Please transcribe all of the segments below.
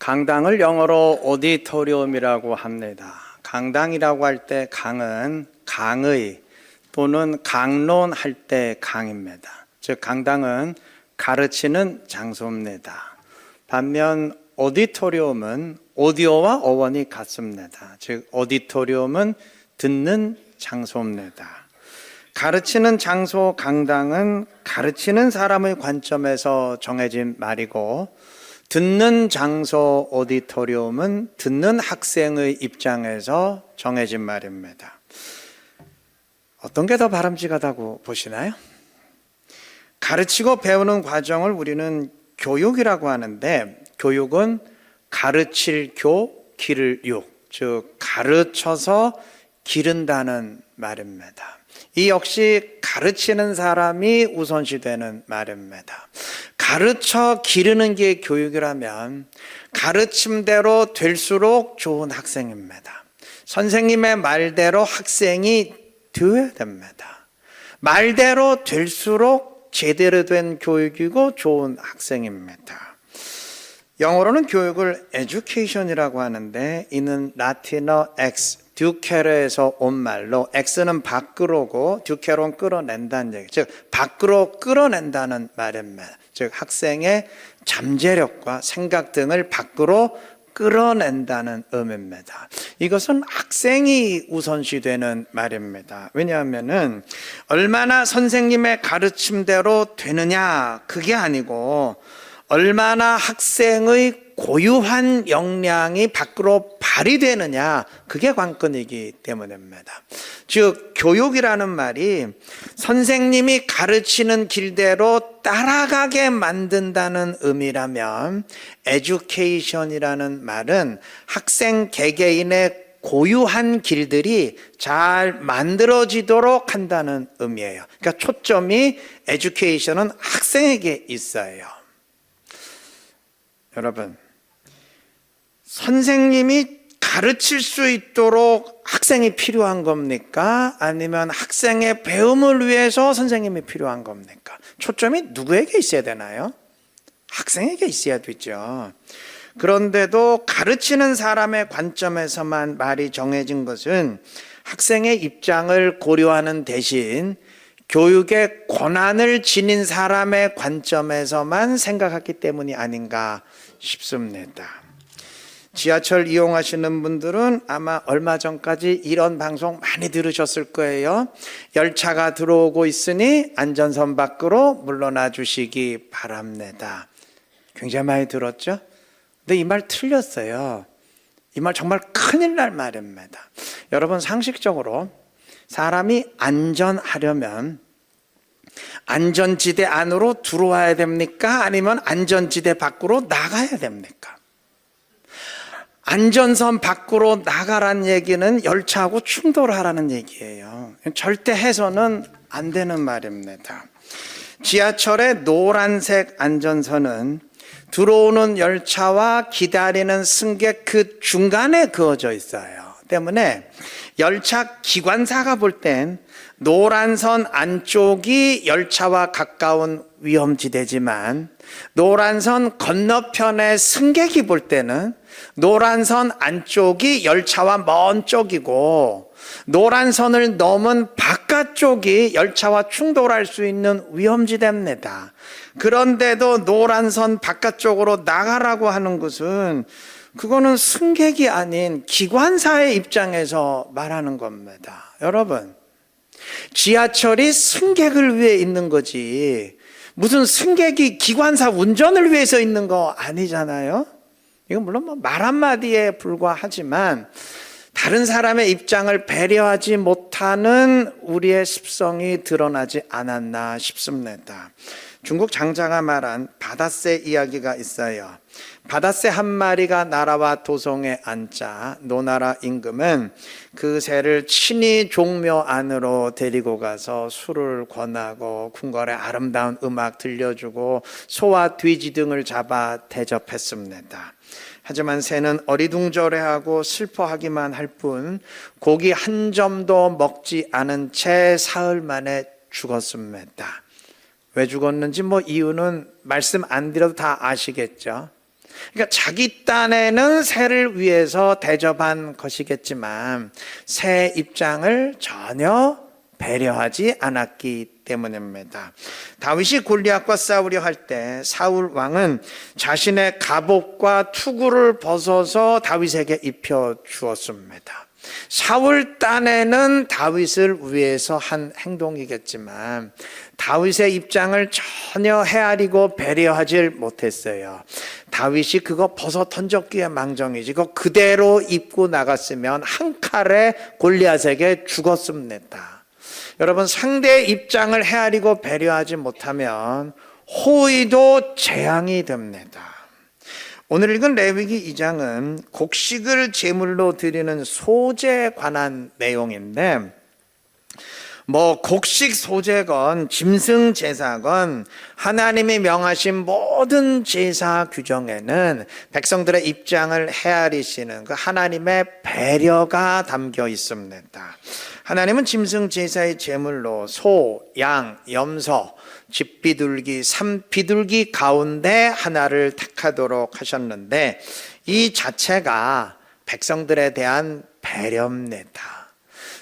강당을 영어로 오디토리움이라고 합니다. 강당이라고 할 때 강은 강의 또는 강론할 때 강입니다. 즉 강당은 가르치는 장소입니다. 반면 오디토리움은 오디오와 어원이 같습니다. 즉 오디토리움은 듣는 장소입니다. 가르치는 장소 강당은 가르치는 사람의 관점에서 정해진 말이고, 듣는 장소 오디토리움은 듣는 학생의 입장에서 정해진 말입니다. 어떤 게 더 바람직하다고 보시나요? 가르치고 배우는 과정을 우리는 교육이라고 하는데, 교육은 가르칠 교, 기를 육, 즉 가르쳐서 기른다는 말입니다. 이 역시 가르치는 사람이 우선시되는 말입니다. 가르쳐 기르는 게 교육이라면 가르침대로 될수록 좋은 학생입니다. 선생님의 말대로 학생이 되어야 됩니다. 말대로 될수록 제대로 된 교육이고 좋은 학생입니다. 영어로는 교육을 education이라고 하는데, 이는 라틴어 ex, 듀케로에서 온 말로, ex는 밖으로고 듀케로는 끌어낸다는 얘기, 즉 밖으로 끌어낸다는 말입니다. 즉 학생의 잠재력과 생각 등을 밖으로 끌어낸다는 의미입니다. 이것은 학생이 우선시되는 말입니다. 왜냐하면 얼마나 선생님의 가르침대로 되느냐 그게 아니고, 얼마나 학생의 고유한 역량이 밖으로 발휘되느냐 그게 관건이기 때문입니다. 즉 교육이라는 말이 선생님이 가르치는 길대로 따라가게 만든다는 의미라면, education이라는 말은 학생 개개인의 고유한 길들이 잘 만들어지도록 한다는 의미예요. 그러니까 초점이 education은 학생에게 있어요. 여러분, 선생님이 가르칠 수 있도록 학생이 필요한 겁니까? 아니면 학생의 배움을 위해서 선생님이 필요한 겁니까? 초점이 누구에게 있어야 되나요? 학생에게 있어야 되죠. 그런데도 가르치는 사람의 관점에서만 말이 정해진 것은 학생의 입장을 고려하는 대신 교육의 권한을 지닌 사람의 관점에서만 생각했기 때문이 아닌가 싶습니다. 지하철 이용하시는 분들은 아마 얼마 전까지 이런 방송 많이 들으셨을 거예요. 열차가 들어오고 있으니 안전선 밖으로 물러나 주시기 바랍니다. 굉장히 많이 들었죠? 근데 이 말 틀렸어요. 이 말 정말 큰일 날 말입니다. 여러분, 상식적으로 사람이 안전하려면 안전지대 안으로 들어와야 됩니까? 아니면 안전지대 밖으로 나가야 됩니까? 안전선 밖으로 나가란 얘기는 열차하고 충돌하라는 얘기예요. 절대 해서는 안 되는 말입니다. 지하철의 노란색 안전선은 들어오는 열차와 기다리는 승객 그 중간에 그어져 있어요. 때문에 열차 기관사가 볼 땐 노란선 안쪽이 열차와 가까운 위험지대지만, 노란선 건너편의 승객이 볼 때는 노란선 안쪽이 열차와 먼 쪽이고, 노란선을 넘은 바깥쪽이 열차와 충돌할 수 있는 위험지대입니다. 그런데도 노란선 바깥쪽으로 나가라고 하는 것은, 그거는 승객이 아닌 기관사의 입장에서 말하는 겁니다. 여러분, 지하철이 승객을 위해 있는 거지 무슨 승객이 기관사 운전을 위해서 있는 거 아니잖아요. 이건 물론 말 한마디에 불과하지만 다른 사람의 입장을 배려하지 못하는 우리의 습성이 드러나지 않았나 싶습니다. 중국 장자가 말한 바다새 이야기가 있어요. 바다새 한 마리가 나라와 도성에 앉자 노나라 임금은 그 새를 친히 종묘 안으로 데리고 가서 술을 권하고 궁궐의 아름다운 음악 들려주고 소와 돼지 등을 잡아 대접했습니다. 하지만 새는 어리둥절해하고 슬퍼하기만 할 뿐 고기 한 점도 먹지 않은 채 사흘 만에 죽었습니다. 왜 죽었는지 이유는 말씀 안 드려도 다 아시겠죠. 그러니까 자기 딴에는 새를 위해서 대접한 것이겠지만 새 입장을 전혀 배려하지 않았기 때문입니다. 다윗이 골리앗과 싸우려 할 때 사울 왕은 자신의 갑옷과 투구를 벗어서 다윗에게 입혀 주었습니다. 사울 딴에는 다윗을 위해서 한 행동이겠지만 다윗의 입장을 전혀 헤아리고 배려하지 못했어요. 다윗이 그거 벗어 던졌기에 망정이지 그거 그대로 입고 나갔으면 한 칼에 골리앗에게 죽었습니다. 여러분, 상대의 입장을 헤아리고 배려하지 못하면 호의도 재앙이 됩니다. 오늘 읽은 레위기 2장은 곡식을 제물로 드리는 소제에 관한 내용인데 곡식 소제건 짐승 제사건 하나님이 명하신 모든 제사 규정에는 백성들의 입장을 헤아리시는 그 하나님의 배려가 담겨 있습니다. 하나님은 짐승 제사의 제물로 소, 양, 염소, 집비둘기, 산비둘기 가운데 하나를 택하도록 하셨는데 이 자체가 백성들에 대한 배려입니다.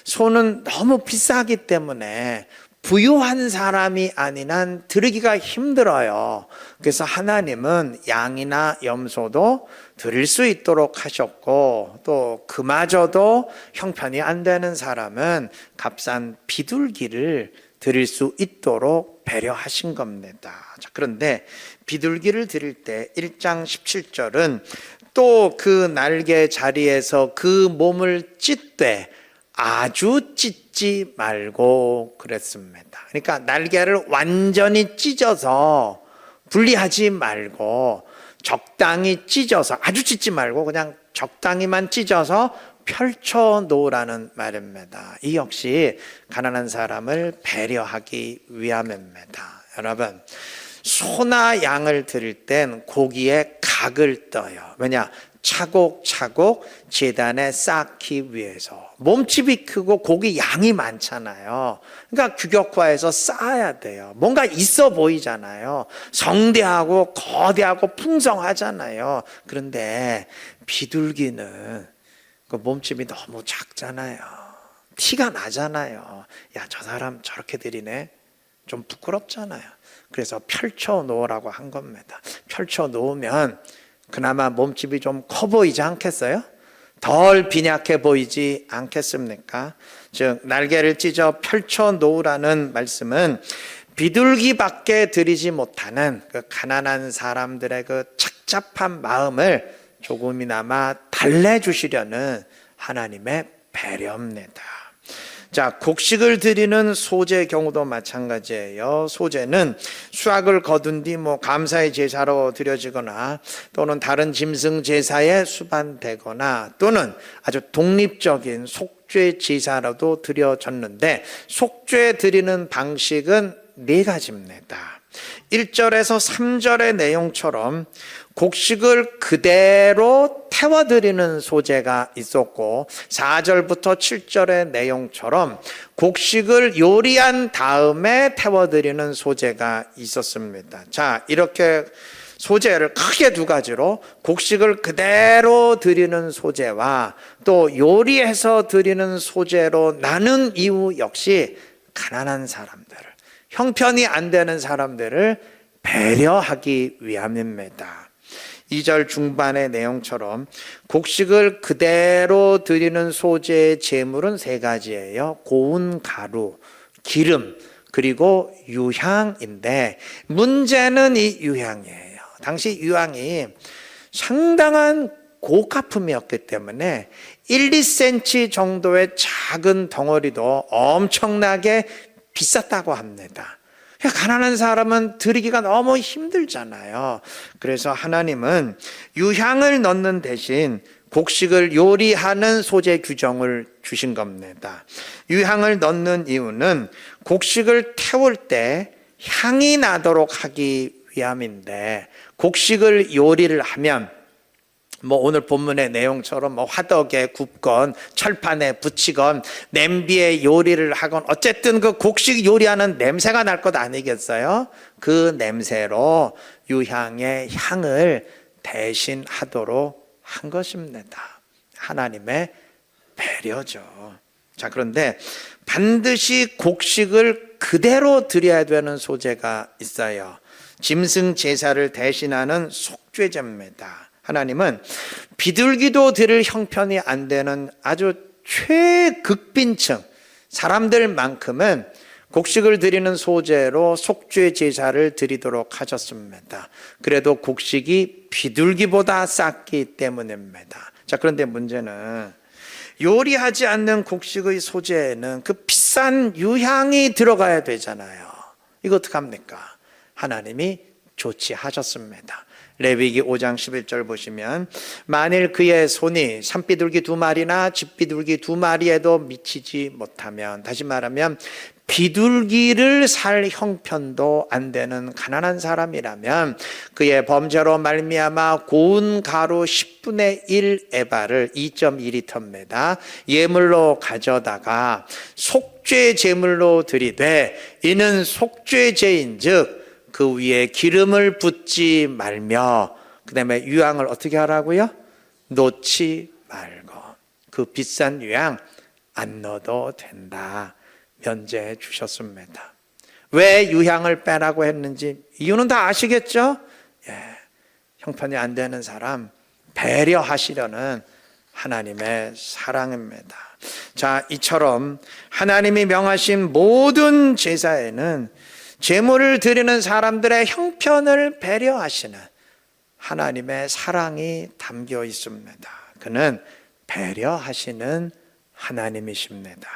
소는 너무 비싸기 때문에 부유한 사람이 아닌 한 드리기가 힘들어요. 그래서 하나님은 양이나 염소도 드릴 수 있도록 하셨고 또 그마저도 형편이 안 되는 사람은 값싼 비둘기를 드릴 수 있도록 배려하신 겁니다. 자, 그런데 비둘기를 드릴 때 1장 17절은 또 그 날개 자리에서 그 몸을 찢되 아주 찢지 말고 그랬습니다. 그러니까 날개를 완전히 찢어서 분리하지 말고 적당히 찢어서 아주 찢지 말고 그냥 적당히만 찢어서 펼쳐 놓으라는 말입니다. 이 역시 가난한 사람을 배려하기 위함입니다. 여러분, 소나 양을 드릴 땐 고기에 각을 떠요. 왜냐? 차곡차곡 제단에 쌓기 위해서. 몸집이 크고 고기 양이 많잖아요. 그러니까 규격화해서 쌓아야 돼요. 뭔가 있어 보이잖아요. 성대하고 거대하고 풍성하잖아요. 그런데 비둘기는 그 몸집이 너무 작잖아요. 티가 나잖아요. 야, 저 사람 저렇게 드리네? 좀 부끄럽잖아요. 그래서 펼쳐 놓으라고 한 겁니다. 펼쳐 놓으면 그나마 몸집이 좀 커 보이지 않겠어요? 덜 빈약해 보이지 않겠습니까? 즉 날개를 찢어 펼쳐 놓으라는 말씀은 비둘기밖에 드리지 못하는 그 가난한 사람들의 그 착잡한 마음을 조금이나마 달래주시려는 하나님의 배려입니다. 자, 곡식을 드리는 소제의 경우도 마찬가지예요. 소제는 수확을 거둔 뒤 감사의 제사로 드려지거나 또는 다른 짐승 제사에 수반되거나 또는 아주 독립적인 속죄 제사로도 드려졌는데 속죄 드리는 방식은 4가지입니다. 1절에서 3절의 내용처럼 곡식을 그대로 태워드리는 소제가 있었고 4절부터 7절의 내용처럼 곡식을 요리한 다음에 태워드리는 소제가 있었습니다. 자, 이렇게 소제를 크게 2가지로 곡식을 그대로 드리는 소제와 또 요리해서 드리는 소제로 나눈 이유 역시 가난한 사람들을, 형편이 안 되는 사람들을 배려하기 위함입니다. 2절 중반의 내용처럼 곡식을 그대로 드리는 소제의 제물은 3가지예요. 고운 가루, 기름, 그리고 유향인데 문제는 이 유향이에요. 당시 유향이 상당한 고가품이었기 때문에 1, 2cm 정도의 작은 덩어리도 엄청나게 비쌌다고 합니다. 가난한 사람은 드리기가 너무 힘들잖아요. 그래서 하나님은 유향을 넣는 대신 곡식을 요리하는 소재 규정을 주신 겁니다. 유향을 넣는 이유는 곡식을 태울 때 향이 나도록 하기 위함인데 곡식을 요리를 하면 오늘 본문의 내용처럼 화덕에 굽건 철판에 붙이건 냄비에 요리를 하건 어쨌든 그 곡식 요리하는 냄새가 날 것 아니겠어요? 그 냄새로 유향의 향을 대신하도록 한 것입니다. 하나님의 배려죠. 자, 그런데 반드시 곡식을 그대로 드려야 되는 소재가 있어요. 짐승 제사를 대신하는 속죄제입니다. 하나님은 비둘기도 드릴 형편이 안 되는 아주 최극빈층 사람들만큼은 곡식을 드리는 소재로 속죄 제사를 드리도록 하셨습니다. 그래도 곡식이 비둘기보다 쌌기 때문입니다. 자, 그런데 문제는 요리하지 않는 곡식의 소재에는 그 비싼 유향이 들어가야 되잖아요. 이거 어떡합니까? 하나님이 조치하셨습니다. 레위기 5장 11절 보시면 만일 그의 손이 산비둘기 2마리나 집비둘기 2마리에도 미치지 못하면, 다시 말하면 비둘기를 살 형편도 안 되는 가난한 사람이라면 그의 범죄로 말미암아 고운 가루 10분의 1 에바를 2.2리터입니다. 예물로 가져다가 속죄 제물로 드리되 이는 속죄제인즉 그 위에 기름을 붓지 말며, 그 다음에 유향을 어떻게 하라고요? 놓지 말고. 그 비싼 유향 안 넣어도 된다. 면제해 주셨습니다. 왜 유향을 빼라고 했는지 이유는 다 아시겠죠? 형편이 안 되는 사람 배려하시려는 하나님의 사랑입니다. 자, 이처럼 하나님이 명하신 모든 제사에는 제물을 드리는 사람들의 형편을 배려하시는 하나님의 사랑이 담겨 있습니다. 그는 배려하시는 하나님이십니다.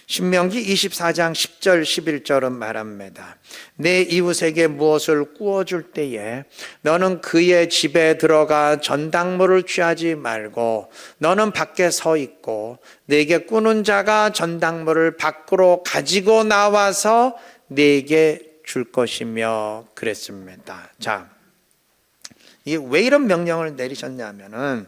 신명기 24장 10절 11절은 말합니다. 내 이웃에게 무엇을 구워줄 때에 너는 그의 집에 들어가 전당물을 취하지 말고 너는 밖에 서 있고 내게 꾸는 자가 전당물을 밖으로 가지고 나와서 내게 줄 것이며 그랬습니다. 자, 이게 왜 이런 명령을 내리셨냐면은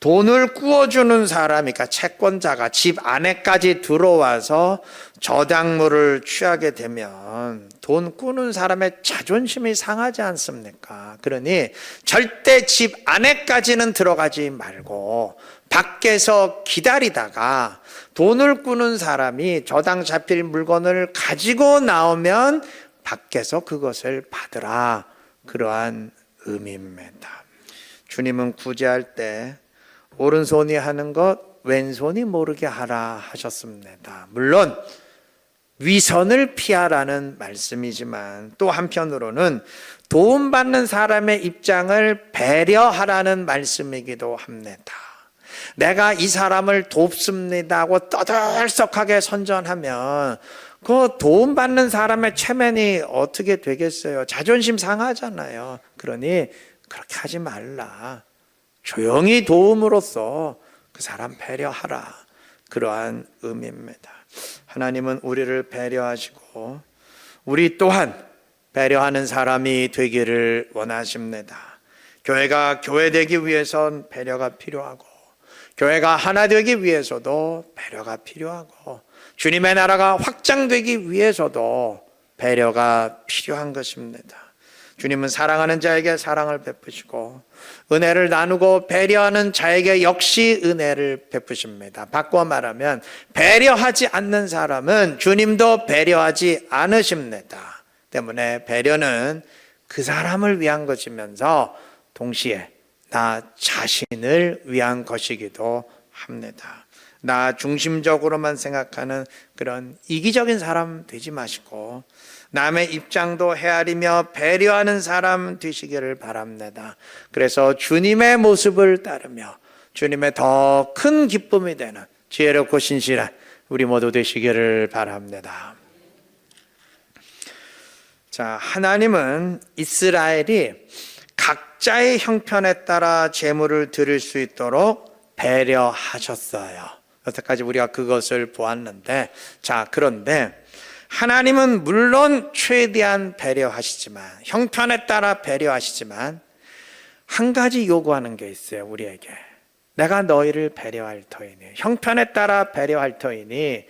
돈을 구워주는 사람, 그러니까 채권자가 집 안에까지 들어와서 저당물을 취하게 되면 돈 꾸는 사람의 자존심이 상하지 않습니까? 그러니 절대 집 안에까지는 들어가지 말고 밖에서 기다리다가 돈을 꾸는 사람이 저당 잡힐 물건을 가지고 나오면 밖에서 그것을 받으라. 그러한 의미입니다. 주님은 구제할 때 오른손이 하는 것 왼손이 모르게 하라 하셨습니다. 물론 위선을 피하라는 말씀이지만 또 한편으로는 도움받는 사람의 입장을 배려하라는 말씀이기도 합니다. 내가 이 사람을 돕습니다 하고 떠들썩하게 선전하면 그 도움받는 사람의 체면이 어떻게 되겠어요? 자존심 상하잖아요. 그러니 그렇게 하지 말라. 조용히 도움으로써 그 사람 배려하라. 그러한 의미입니다. 하나님은 우리를 배려하시고 우리 또한 배려하는 사람이 되기를 원하십니다. 교회가 교회되기 위해선 배려가 필요하고 교회가 하나 되기 위해서도 배려가 필요하고 주님의 나라가 확장되기 위해서도 배려가 필요한 것입니다. 주님은 사랑하는 자에게 사랑을 베푸시고 은혜를 나누고 배려하는 자에게 역시 은혜를 베푸십니다. 바꿔 말하면 배려하지 않는 사람은 주님도 배려하지 않으십니다. 때문에 배려는 그 사람을 위한 것이면서 동시에 나 자신을 위한 것이기도 합니다. 나 중심적으로만 생각하는 그런 이기적인 사람 되지 마시고 남의 입장도 헤아리며 배려하는 사람 되시기를 바랍니다. 그래서 주님의 모습을 따르며 주님의 더 큰 기쁨이 되는 지혜롭고 신실한 우리 모두 되시기를 바랍니다. 자, 하나님은 이스라엘이 각자의 형편에 따라 제물을 드릴 수 있도록 배려하셨어요. 여태까지 우리가 그것을 보았는데, 자, 그런데 하나님은 물론 최대한 배려하시지만, 형편에 따라 배려하시지만 한 가지 요구하는 게 있어요. 우리에게 내가 너희를 배려할 터이니, 형편에 따라 배려할 터이니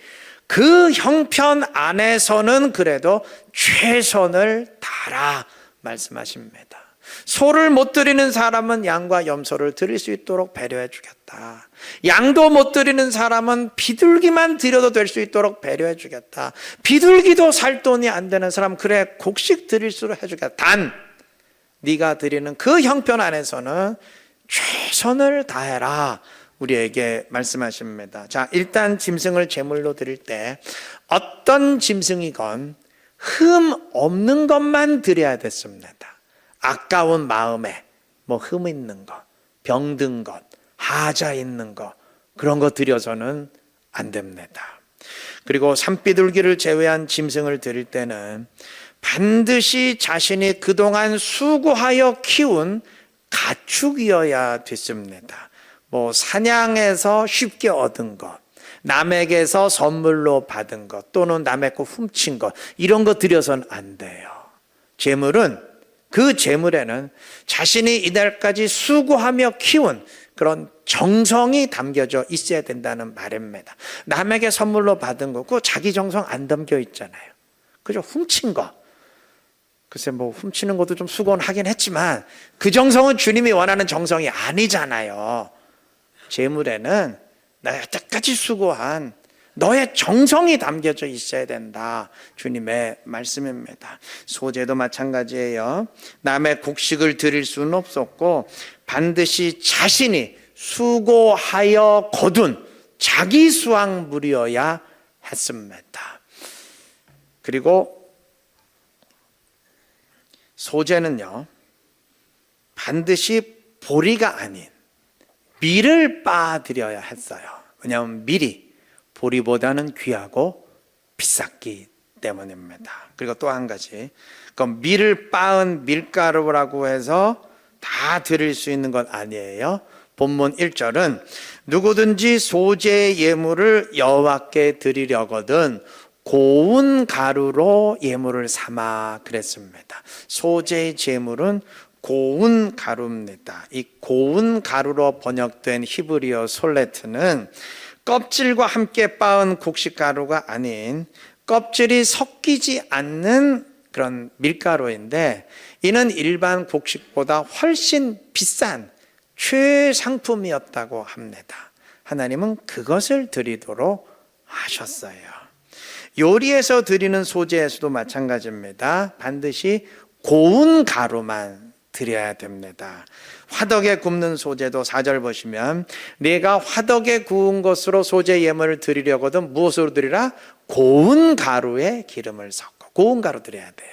그 형편 안에서는 그래도 최선을 다하라 말씀하십니다. 소를 못 드리는 사람은 양과 염소를 드릴 수 있도록 배려해 주겠다. 양도 못 드리는 사람은 비둘기만 드려도 될 수 있도록 배려해 주겠다. 비둘기도 살 돈이 안 되는 사람, 그래 곡식 드릴 수로 해주겠다. 단 네가 드리는 그 형편 안에서는 최선을 다해라, 우리에게 말씀하십니다. 자, 일단 짐승을 제물로 드릴 때 어떤 짐승이건 흠 없는 것만 드려야 됐습니다. 아까운 마음에 흠 있는 것, 병든 것, 하자 있는 것, 그런 거 드려서는 안 됩니다. 그리고 산비둘기를 제외한 짐승을 드릴 때는 반드시 자신이 그동안 수고하여 키운 가축이어야 됐습니다. 사냥해서 쉽게 얻은 것, 남에게서 선물로 받은 것, 또는 남의 거 훔친 것, 이런 거 드려서는 안 돼요. 재물은, 그 재물에는 자신이 이날까지 수고하며 키운 그런 정성이 담겨져 있어야 된다는 말입니다. 남에게 선물로 받은 거고 자기 정성 안 담겨 있잖아요. 그죠? 훔친 거. 글쎄 훔치는 것도 좀 수고는 하긴 했지만 그 정성은 주님이 원하는 정성이 아니잖아요. 재물에는 내가 여태까지 수고한 너의 정성이 담겨져 있어야 된다, 주님의 말씀입니다. 소재도 마찬가지예요. 남의 곡식을 드릴 수는 없었고 반드시 자신이 수고하여 거둔 자기 수확물이어야 했습니다. 그리고 소재는요, 반드시 보리가 아닌 밀을 빻아드려야 했어요. 왜냐하면 밀이 보리보다는 귀하고 비쌌기 때문입니다. 그리고 또 한 가지, 그 밀을 빻은 밀가루라고 해서 다 드릴 수 있는 건 아니에요. 본문 1절은 누구든지 소재 예물을 여호와께 드리려거든 고운 가루로 예물을 삼아 그랬습니다. 소재의 제물은 고운 가루입니다. 이 고운 가루로 번역된 히브리어 솔레트는 껍질과 함께 빻은 곡식 가루가 아닌 껍질이 섞이지 않는 그런 밀가루인데, 이는 일반 곡식보다 훨씬 비싼 최상품이었다고 합니다. 하나님은 그것을 드리도록 하셨어요. 요리에서 드리는 소재에서도 마찬가지입니다. 반드시 고운 가루만 드려야 됩니다. 화덕에 굽는 소재도 4절 보시면 내가 화덕에 구운 것으로 소재 예물을 드리려거든 무엇으로 드리라? 고운 가루에 기름을 섞어 고운 가루 드려야 돼요.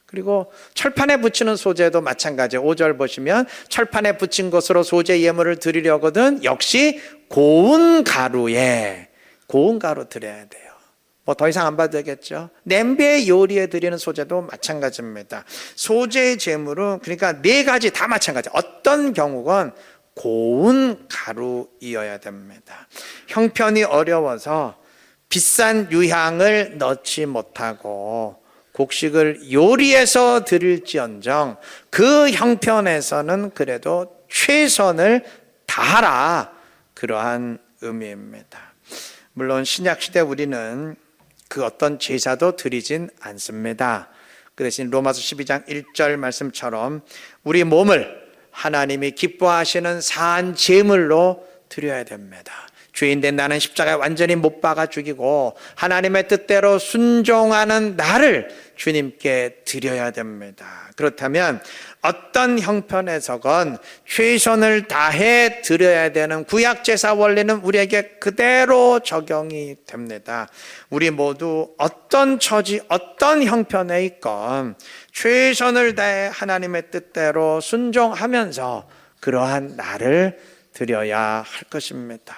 그리고 철판에 붙이는 소재도 마찬가지예요. 5절 보시면 철판에 붙인 것으로 소재 예물을 드리려거든 역시 고운 가루에 고운 가루 드려야 돼요. 더 이상 안 봐도 되겠죠. 냄비에 요리에 드리는 소재도 마찬가지입니다. 소재의 제물은 그러니까 네 가지 다 마찬가지. 어떤 경우건 고운 가루이어야 됩니다. 형편이 어려워서 비싼 유향을 넣지 못하고 곡식을 요리해서 드릴지언정 그 형편에서는 그래도 최선을 다하라, 그러한 의미입니다. 물론 신약시대 우리는 그 어떤 제사도 드리진 않습니다. 그 대신 로마서 12장 1절 말씀처럼 우리 몸을 하나님이 기뻐하시는 산 제물로 드려야 됩니다. 죄인된 나는 십자가에 완전히 못 박아 죽이고 하나님의 뜻대로 순종하는 나를 주님께 드려야 됩니다. 그렇다면 어떤 형편에서건 최선을 다해 드려야 되는 구약제사 원리는 우리에게 그대로 적용이 됩니다. 우리 모두 어떤 처지, 어떤 형편에 있건 최선을 다해 하나님의 뜻대로 순종하면서 그러한 나를 드려야 할 것입니다.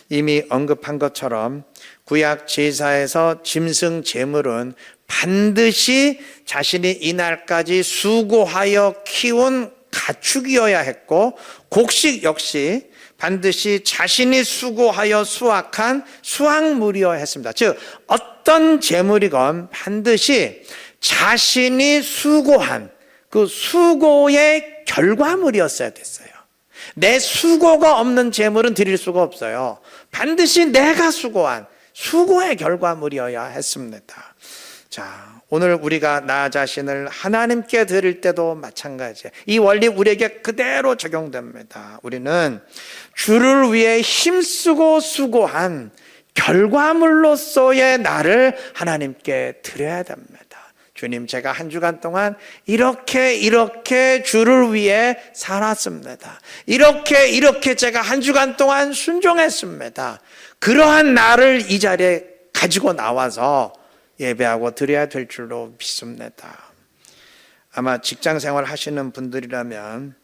이미 언급한 것처럼 구약 제사에서 짐승 제물은 반드시 자신이 이날까지 수고하여 키운 가축이어야 했고 곡식 역시 반드시 자신이 수고하여 수확한 수확물이어야 했습니다. 즉 어떤 제물이건 반드시 자신이 수고한 그 수고의 결과물이었어야 됐어요. 내 수고가 없는 제물은 드릴 수가 없어요. 반드시 내가 수고한 수고의 결과물이어야 했습니다. 자, 오늘 우리가 나 자신을 하나님께 드릴 때도 마찬가지예요. 이 원리 우리에게 그대로 적용됩니다. 우리는 주를 위해 힘쓰고 수고한 결과물로서의 나를 하나님께 드려야 됩니다. 주님, 제가 한 주간 동안 이렇게 주를 위해 살았습니다. 이렇게 제가 한 주간 동안 순종했습니다. 그러한 나를 이 자리에 가지고 나와서 예배하고 드려야 될 줄로 믿습니다. 아마 직장 생활 하시는 분들이라면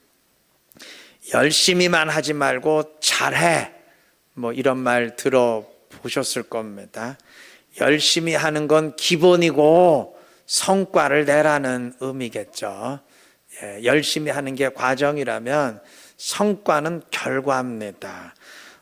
열심히만 하지 말고 잘해, 뭐 이런 말 들어보셨을 겁니다. 열심히 하는 건 기본이고 성과를 내라는 의미겠죠. 예, 열심히 하는 게 과정이라면 성과는 결과입니다.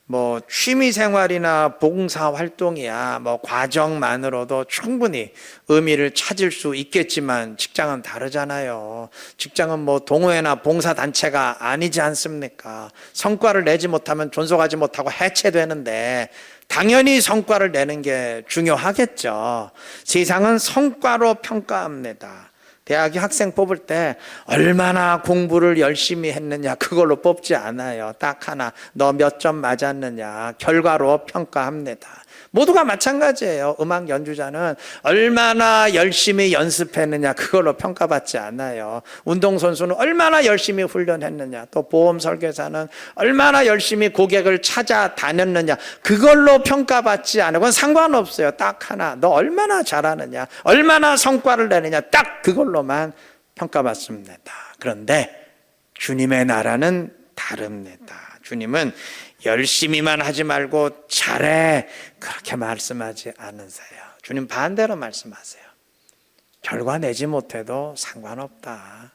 뭐 취미생활이나 봉사활동이야 뭐 과정만으로도 충분히 의미를 찾을 수 있겠지만 직장은 다르잖아요. 직장은 뭐 동호회나 봉사단체가 아니지 않습니까? 성과를 내지 못하면 존속하지 못하고 해체되는데 당연히 성과를 내는 게 중요하겠죠. 세상은 성과로 평가합니다. 대학이 학생 뽑을 때 얼마나 공부를 열심히 했느냐 그걸로 뽑지 않아요. 딱 하나, 너 몇 점 맞았느냐 결과로 평가합니다. 모두가 마찬가지예요. 음악 연주자는 얼마나 열심히 연습했느냐 그걸로 평가받지 않아요. 운동선수는 얼마나 열심히 훈련했느냐, 또 보험 설계사는 얼마나 열심히 고객을 찾아다녔느냐 그걸로 평가받지 않아요. 그건 상관없어요. 딱 하나, 너 얼마나 잘하느냐, 얼마나 성과를 내느냐 딱 그걸로만 평가받습니다. 그런데 주님의 나라는 다릅니다. 주님은 열심히만 하지 말고 잘해 그렇게 말씀하지 않으세요. 주님 반대로 말씀하세요. 결과 내지 못해도 상관없다.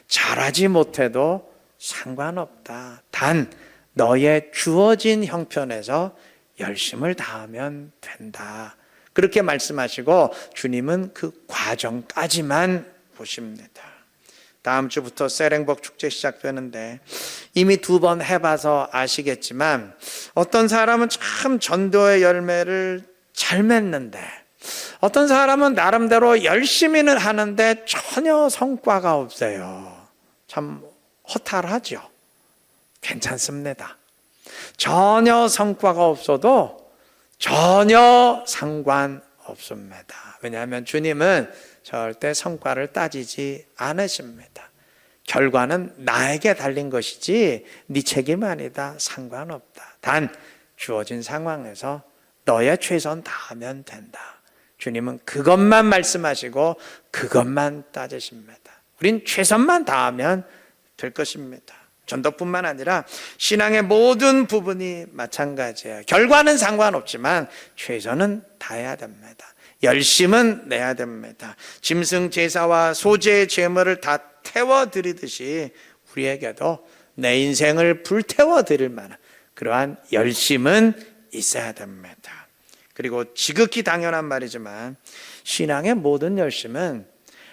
잘하지 못해도 상관없다. 단 너의 주어진 형편에서 열심을 다하면 된다. 그렇게 말씀하시고 주님은 그 과정까지만 보십니다. 다음 주부터 세렝복 축제 시작되는데 이미 2번 해봐서 아시겠지만 어떤 사람은 참 전도의 열매를 잘 맺는데 어떤 사람은 나름대로 열심히는 하는데 전혀 성과가 없어요. 참 허탈하죠. 괜찮습니다. 전혀 성과가 없어도 전혀 상관없습니다. 왜냐하면 주님은 절대 성과를 따지지 않으십니다. 결과는 나에게 달린 것이지 네 책임 아니다. 상관없다. 단 주어진 상황에서 너의 최선 다하면 된다. 주님은 그것만 말씀하시고 그것만 따지십니다. 우린 최선만 다하면 될 것입니다. 전도뿐만 아니라 신앙의 모든 부분이 마찬가지예요. 결과는 상관없지만 최선은 다해야 됩니다. 열심은 내야 됩니다. 짐승 제사와 소제의 제물을 다 태워드리듯이 우리에게도 내 인생을 불태워드릴 만한 그러한 열심은 있어야 됩니다. 그리고 지극히 당연한 말이지만 신앙의 모든 열심은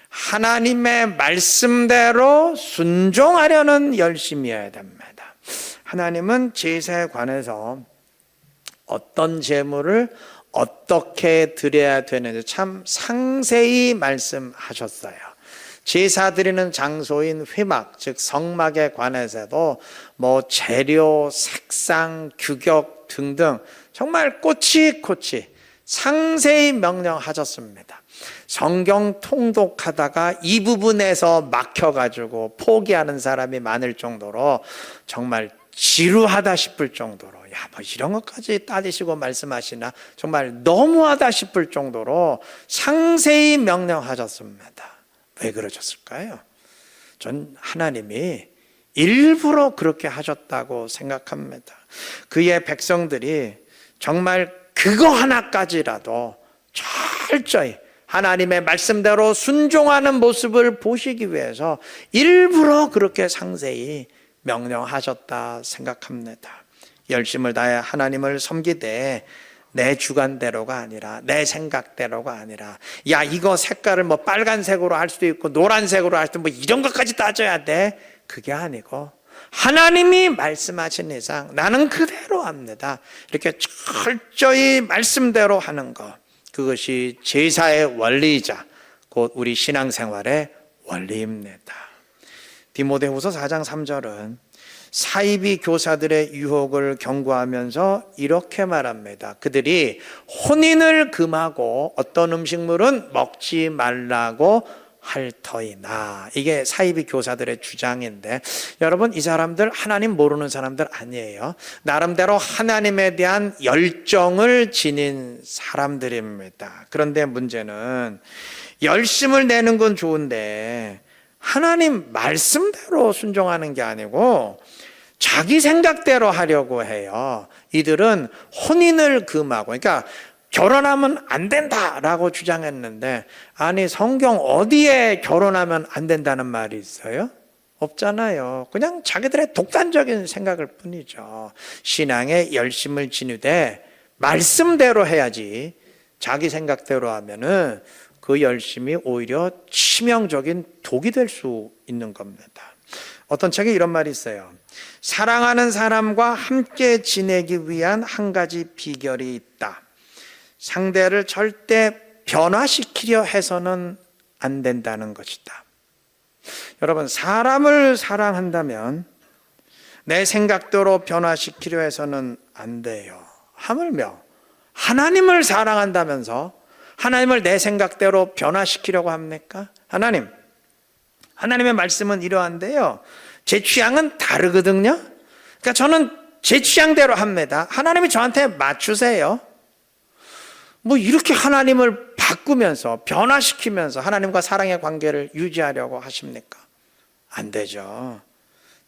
하나님의 말씀대로 순종하려는 열심이어야 됩니다. 하나님은 제사에 관해서 어떤 제물을 어떻게 드려야 되는지 참 상세히 말씀하셨어요. 제사 드리는 장소인 회막, 즉 성막에 관해서도 뭐 재료, 색상, 규격 등등 정말 꼬치꼬치 상세히 명령하셨습니다. 성경 통독하다가 이 부분에서 막혀가지고 포기하는 사람이 많을 정도로 정말 지루하다 싶을 정도로 뭐 이런 것까지 따지시고 말씀하시나 정말 너무하다 싶을 정도로 상세히 명령하셨습니다. 왜 그러셨을까요? 전 하나님이 일부러 그렇게 하셨다고 생각합니다. 그의 백성들이 정말 그거 하나까지라도 철저히 하나님의 말씀대로 순종하는 모습을 보시기 위해서 일부러 그렇게 상세히 명령하셨다 생각합니다. 열심을 다해 하나님을 섬기되 내 주관대로가 아니라 내 생각대로가 아니라 야 이거 색깔을 뭐 빨간색으로 할 수도 있고 노란색으로 할 수도 뭐 이런 것까지 따져야 돼. 그게 아니고 하나님이 말씀하신 이상 나는 그대로 합니다. 이렇게 철저히 말씀대로 하는 것. 그것이 제사의 원리이자 곧 우리 신앙생활의 원리입니다. 디모데후서 4장 3절은 사이비 교사들의 유혹을 경고하면서 이렇게 말합니다. 그들이 혼인을 금하고 어떤 음식물은 먹지 말라고 할 터이나. 이게 사이비 교사들의 주장인데, 여러분, 이 사람들 하나님 모르는 사람들 아니에요. 나름대로 하나님에 대한 열정을 지닌 사람들입니다. 그런데 문제는 열심을 내는 건 좋은데 하나님 말씀대로 순종하는 게 아니고 자기 생각대로 하려고 해요. 이들은 혼인을 금하고, 그러니까 결혼하면 안 된다라고 주장했는데, 아니 성경 어디에 결혼하면 안 된다는 말이 있어요? 없잖아요. 그냥 자기들의 독단적인 생각일 뿐이죠. 신앙에 열심을 지니되 말씀대로 해야지 자기 생각대로 하면은 그 열심이 오히려 치명적인 독이 될 수 있는 겁니다. 어떤 책에 이런 말이 있어요. 사랑하는 사람과 함께 지내기 위한 한 가지 비결이 있다. 상대를 절대 변화시키려 해서는 안 된다는 것이다. 여러분, 사람을 사랑한다면 내 생각대로 변화시키려 해서는 안 돼요. 하물며 하나님을 사랑한다면서 하나님을 내 생각대로 변화시키려고 합니까? 하나님의 말씀은 이러한데요, 제 취향은 다르거든요. 그러니까 저는 제 취향대로 합니다. 하나님이 저한테 맞추세요. 뭐 이렇게 하나님을 바꾸면서 변화시키면서 하나님과 사랑의 관계를 유지하려고 하십니까? 안 되죠.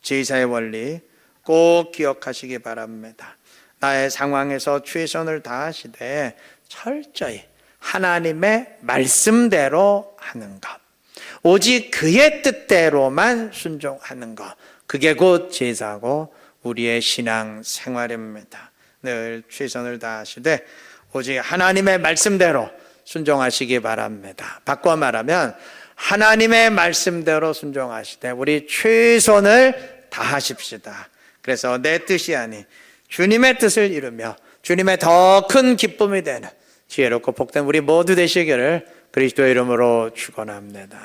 제사의 원리 꼭 기억하시기 바랍니다. 나의 상황에서 최선을 다하시되 철저히 하나님의 말씀대로 하는 것, 오직 그의 뜻대로만 순종하는 것, 그게 곧 제사고 우리의 신앙 생활입니다. 늘 최선을 다하시되 오직 하나님의 말씀대로 순종하시기 바랍니다. 바꿔 말하면 하나님의 말씀대로 순종하시되 우리 최선을 다하십시다. 그래서 내 뜻이 아닌 주님의 뜻을 이루며 주님의 더 큰 기쁨이 되는 지혜롭고 복된 우리 모두 되시기를 그리스도의 이름으로 축원합니다.